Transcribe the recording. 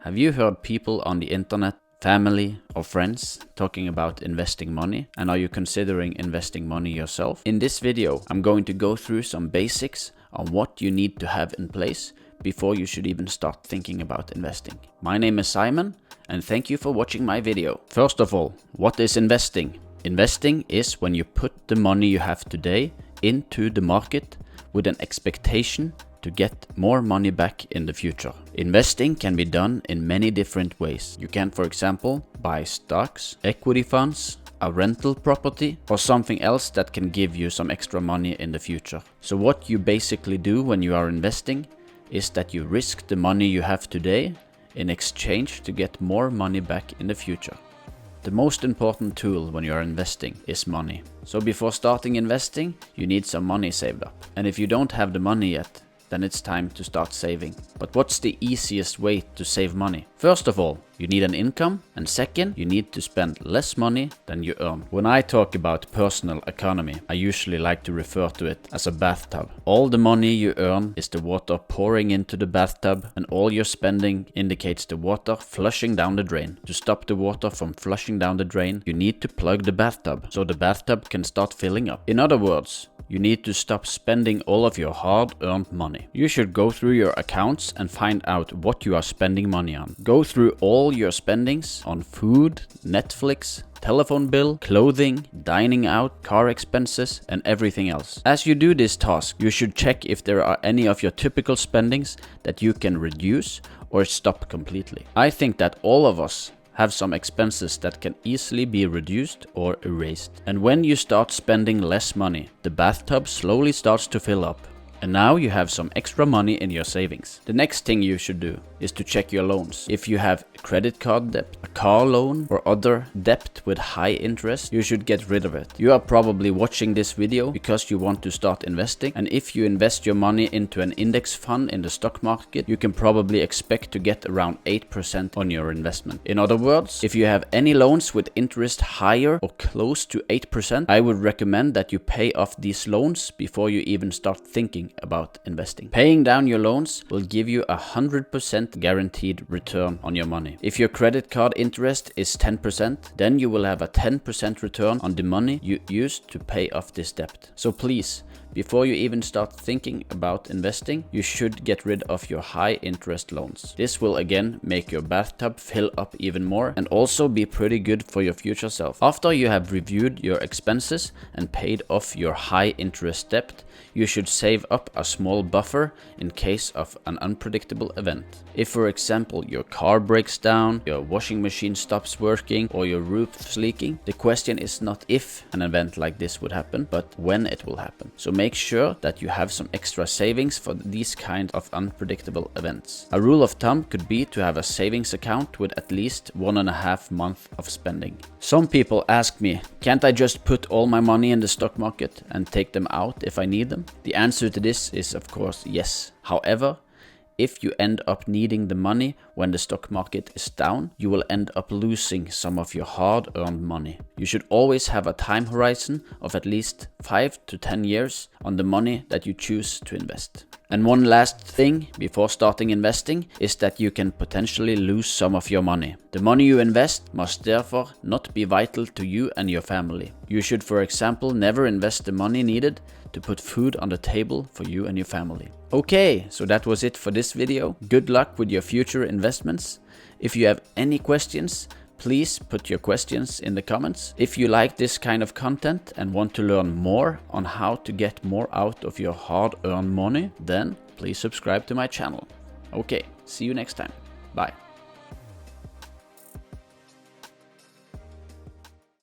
Have you heard people on the internet, family or friends talking about investing money? And are you considering investing money yourself? In this video, I'm going to go through some basics on what you need to have in place before you should even start thinking about investing. My name is Simon, and thank you for watching my video. First of all, what is investing? Investing is when you put the money you have today into the market with an expectation to get more money back in the future. Investing can be done in many different ways. You can, for example, buy stocks, equity funds, a rental property, or something else that can give you some extra money in the future. So what you basically do when you are investing is that you risk the money you have today in exchange to get more money back in the future. The most important tool when you are investing is money. So before starting investing, you need some money saved up. And if you don't have the money yet, then it's time to start saving. But what's the easiest way to save money? First of all, you need an income, and second, you need to spend less money than you earn. When I talk about personal economy, I usually like to refer to it as a bathtub. All the money you earn is the water pouring into the bathtub, and all your spending indicates the water flushing down the drain. To stop the water from flushing down the drain, you need to plug the bathtub so the bathtub can start filling up. In other words, you need to stop spending all of your hard-earned money. You should go through your accounts and find out what you are spending money on. Go through all your spendings on food, Netflix, telephone bill, clothing, dining out, car expenses, and everything else. As you do this task, you should check if there are any of your typical spendings that you can reduce or stop completely. I think that all of us have some expenses that can easily be reduced or erased. And when you start spending less money, the bathtub slowly starts to fill up. And now you have some extra money in your savings. The next thing you should do is to check your loans. If you have credit card debt, a car loan, or other debt with high interest, you should get rid of it. You are probably watching this video because you want to start investing, and if you invest your money into an index fund in the stock market, you can probably expect to get around 8% on your investment. In other words, if you have any loans with interest higher or close to 8%, I would recommend that you pay off these loans before you even start thinking about investing. Paying down your loans will give you 100% guaranteed return on your money. If your credit card interest is 10%, then you will have a 10% return on the money you used to pay off this debt. So please, before you even start thinking about investing, you should get rid of your high interest loans. This will again make your bathtub fill up even more and also be pretty good for your future self. After you have reviewed your expenses and paid off your high interest debt, you should save up a small buffer in case of an unpredictable event. If, for example, your car breaks down, your washing machine stops working, or your roof is leaking, the question is not if an event like this would happen, but when it will happen. So make sure that you have some extra savings for these kind of unpredictable events. A rule of thumb could be to have a savings account with at least 1.5 months of spending. Some people ask me, can't I just put all my money in the stock market and take them out if I need them? The answer to this is of course yes. However, if you end up needing the money when the stock market is down, you will end up losing some of your hard-earned money. You should always have a time horizon of at least 5 to 10 years on the money that you choose to invest. And one last thing before starting investing is that you can potentially lose some of your money. The money you invest must therefore not be vital to you and your family. You should, for example, never invest the money needed to put food on the table for you and your family. Okay, so that was it for this video. Good luck with your future investments. If you have any questions, please put your questions in the comments. If you like this kind of content and want to learn more on how to get more out of your hard-earned money, then please subscribe to my channel. Okay, see you next time. Bye.